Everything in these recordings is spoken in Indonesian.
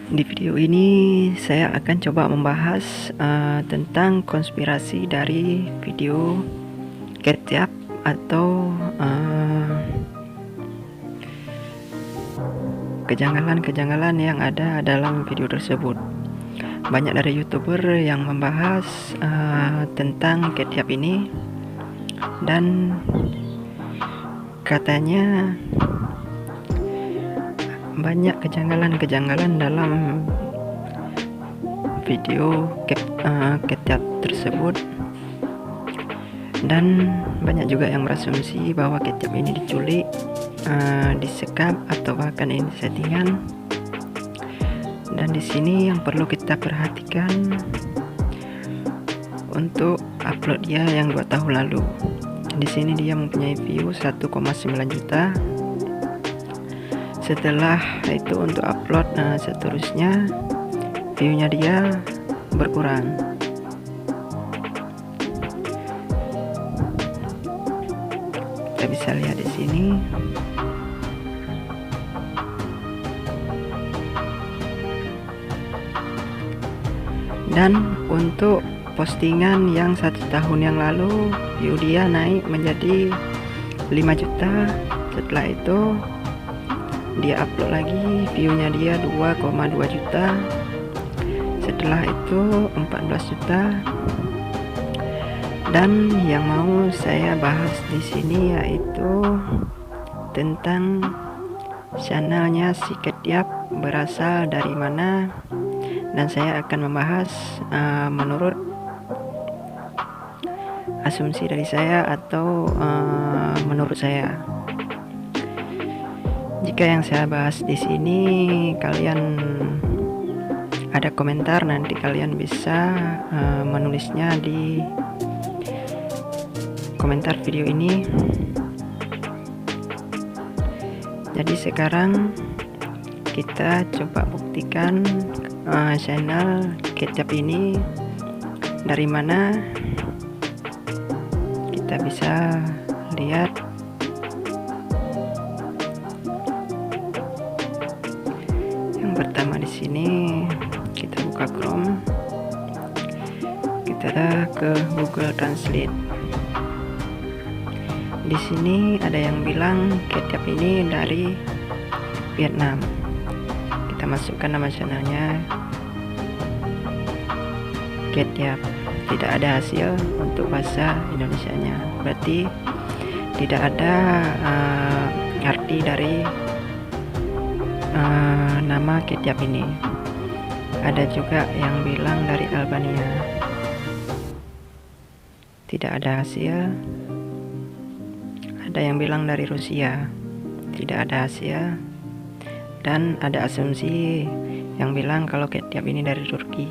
Di video ini saya akan coba membahas tentang konspirasi dari video Ketchup atau kejanggalan-kejanggalan yang ada dalam video tersebut. Banyak dari YouTuber yang membahas tentang Ketchup ini, dan katanya banyak kejanggalan-kejanggalan dalam video Ketchup tersebut, dan banyak juga yang berasumsi bahwa Ketchup ini diculik, disekap, atau bahkan ini settingan. Dan di sini yang perlu kita perhatikan untuk upload dia yang 2 tahun lalu. Di sini dia mempunyai view 1,9 juta. Setelah itu untuk upload seterusnya, viewnya dia berkurang. Kita bisa lihat di sini. Dan untuk postingan yang 1 tahun yang lalu, view dia naik menjadi 5 juta. Setelah itu dia upload lagi, viewnya dia 2,2 juta. Setelah itu 14 juta. Dan yang mau saya bahas di sini yaitu tentang channelnya si Ketchup berasal dari mana, dan saya akan membahas menurut asumsi dari saya atau menurut saya. Jika yang saya bahas di sini kalian ada komentar, nanti kalian bisa menulisnya di komentar video ini. Jadi sekarang kita coba buktikan channel Ketchup ini dari mana. Kita bisa lihat yang pertama di sini. Kita buka Chrome, kita ke Google Translate. Di sini ada yang bilang Ketchup ini dari Vietnam. Kita masukkan nama channelnya Ketchup. Tidak ada hasil untuk bahasa Indonesianya, berarti tidak ada arti dari nama Ketchup ini. Ada juga yang bilang dari Albania. Tidak ada hasil. Ada yang bilang dari Rusia. Tidak ada hasil. Dan ada asumsi yang bilang kalau Ketchup ini dari Turki.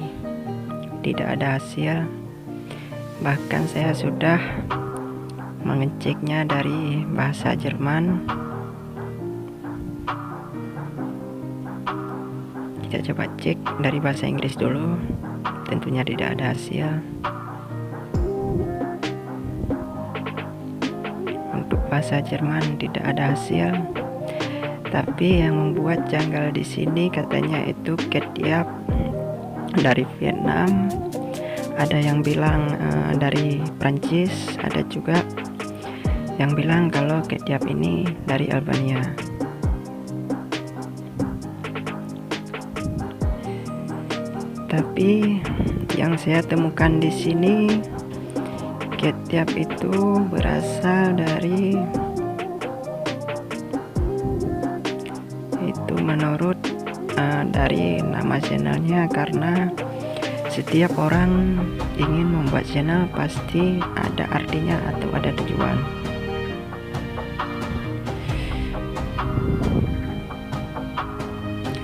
Tidak ada hasil. Bahkan saya sudah mengeceknya dari bahasa Jerman. Kita coba cek dari bahasa Inggris dulu. Tentunya tidak ada hasil. Untuk bahasa Jerman tidak ada hasil. Tapi yang membuat janggal di sini katanya itu Ketchup dari Vietnam. Ada yang bilang dari Prancis, ada juga yang bilang kalau Ketchup ini dari Albania. Tapi yang saya temukan di sini, Ketchup itu berasal dari, itu menurut dari nama channelnya, karena setiap orang ingin membuat channel pasti ada artinya atau ada tujuan.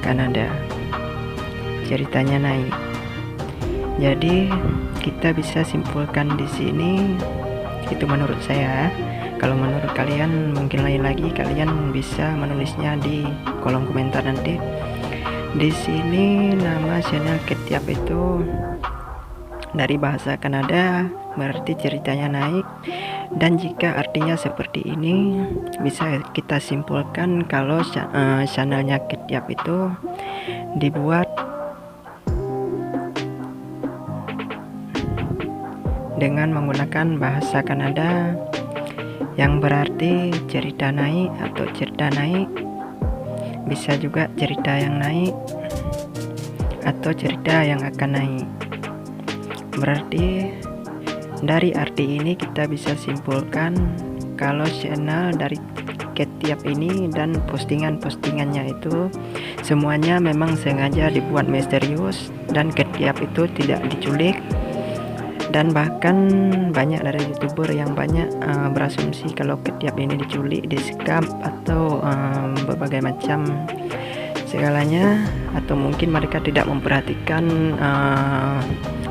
Kan ada ceritanya naik. Jadi kita bisa simpulkan di sini, itu menurut saya. Kalau menurut kalian mungkin lain lagi, kalian bisa menulisnya di kolom komentar nanti. Di sini nama channel Ketchup itu dari bahasa Kanada, berarti ceritanya naik. Dan jika artinya seperti ini, bisa kita simpulkan kalau channelnya Ketchup itu dibuat dengan menggunakan bahasa Kanada yang berarti cerita naik atau cerita naik, bisa juga cerita yang naik atau cerita yang akan naik. Berarti dari arti ini kita bisa simpulkan kalau channel dari Ketiap ini dan postingan-postingannya itu semuanya memang sengaja dibuat misterius, dan Ketiap itu tidak diculik. Dan bahkan banyak dari youtuber yang banyak berasumsi kalau Ketiap ini diculik, disekap, atau berbagai macam segalanya, atau mungkin mereka tidak memperhatikan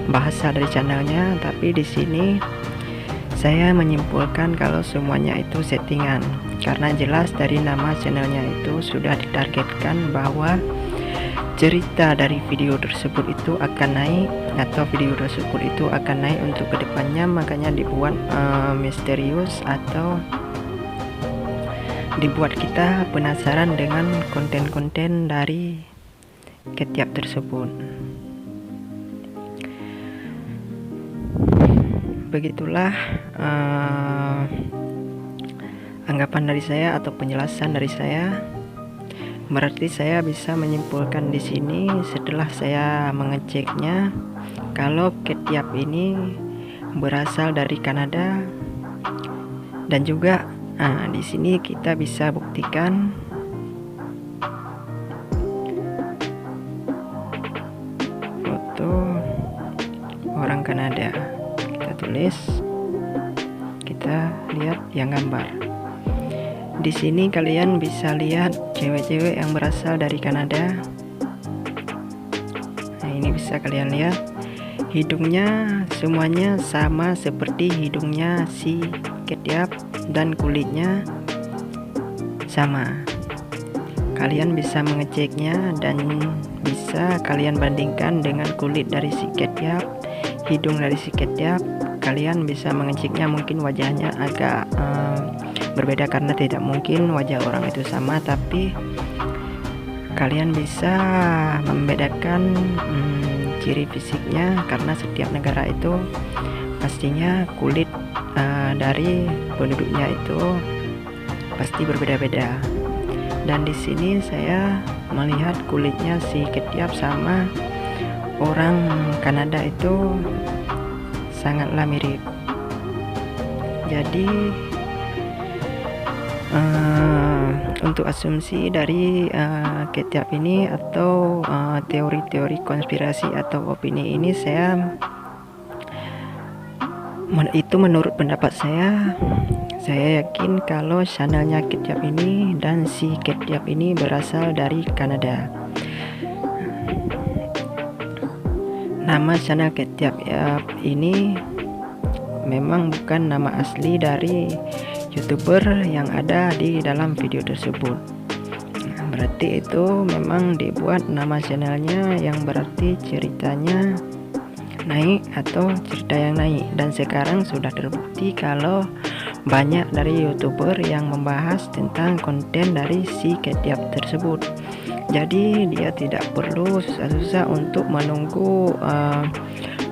bahasa dari channelnya. Tapi di sini saya menyimpulkan kalau semuanya itu settingan, karena jelas dari nama channelnya itu sudah ditargetkan bahwa cerita dari video tersebut itu akan naik, atau video tersebut itu akan naik untuk kedepannya. Makanya dibuat misterius atau dibuat kita penasaran dengan konten-konten dari Ketiap tersebut. Begitulah anggapan dari saya atau penjelasan dari saya. Berarti saya bisa menyimpulkan di sini setelah saya mengeceknya kalau Ketiap ini berasal dari Kanada, dan juga di sini kita bisa buktikan foto orang Kanada. Kita tulis, kita lihat yang gambar. Di sini kalian bisa lihat cewek-cewek yang berasal dari Kanada. Nah, ini bisa kalian lihat hidungnya semuanya sama seperti hidungnya si Ketiap, dan kulitnya sama. Kalian bisa mengeceknya dan bisa kalian bandingkan dengan kulit dari si Ketiap, hidung dari si Ketiap. Kalian bisa mengeceknya, mungkin wajahnya agak berbeda karena tidak mungkin wajah orang itu sama, tapi kalian bisa membedakan ciri fisiknya, karena setiap negara itu pastinya kulit dari penduduknya itu pasti berbeda-beda. Dan di sini saya melihat kulitnya si Ketiap sama orang Kanada itu sangatlah mirip. Jadi untuk asumsi dari Ketiap ini atau teori-teori konspirasi atau opini ini, itu menurut pendapat saya yakin kalau channelnya Ketiap ini dan si Ketiap ini berasal dari Kanada. Nama channel Ketiap ini memang bukan nama asli dari youtuber yang ada di dalam video tersebut. Berarti itu memang dibuat nama channelnya yang berarti ceritanya naik atau cerita yang naik. Dan sekarang sudah terbukti kalau banyak dari youtuber yang membahas tentang konten dari si Ketiap tersebut. Jadi dia tidak perlu susah-susah untuk menunggu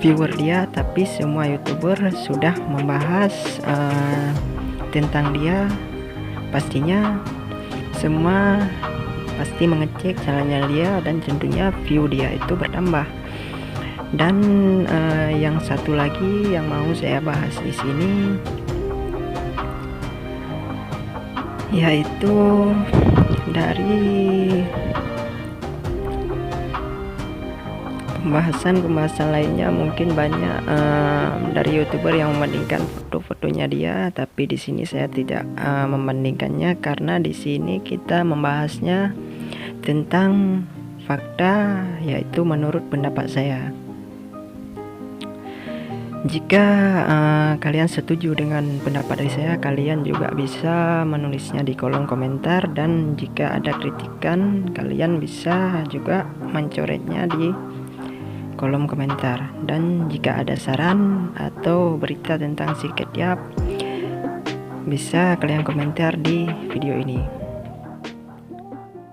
viewer dia, tapi semua youtuber sudah membahas tentang dia. Pastinya semua pasti mengecek channelnya dia, dan tentunya view dia itu bertambah. Dan yang satu lagi yang mau saya bahas di sini yaitu dari pembahasan lainnya. Mungkin banyak dari youtuber yang membandingkan foto-fotonya dia, tapi di sini saya tidak membandingkannya, karena di sini kita membahasnya tentang fakta, yaitu menurut pendapat saya. Jika kalian setuju dengan pendapat dari saya, kalian juga bisa menulisnya di kolom komentar, dan jika ada kritikan kalian bisa juga mencoretnya di kolom komentar. Dan jika ada saran atau berita tentang si Ketiap, bisa kalian komentar di video ini.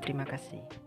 Terima kasih.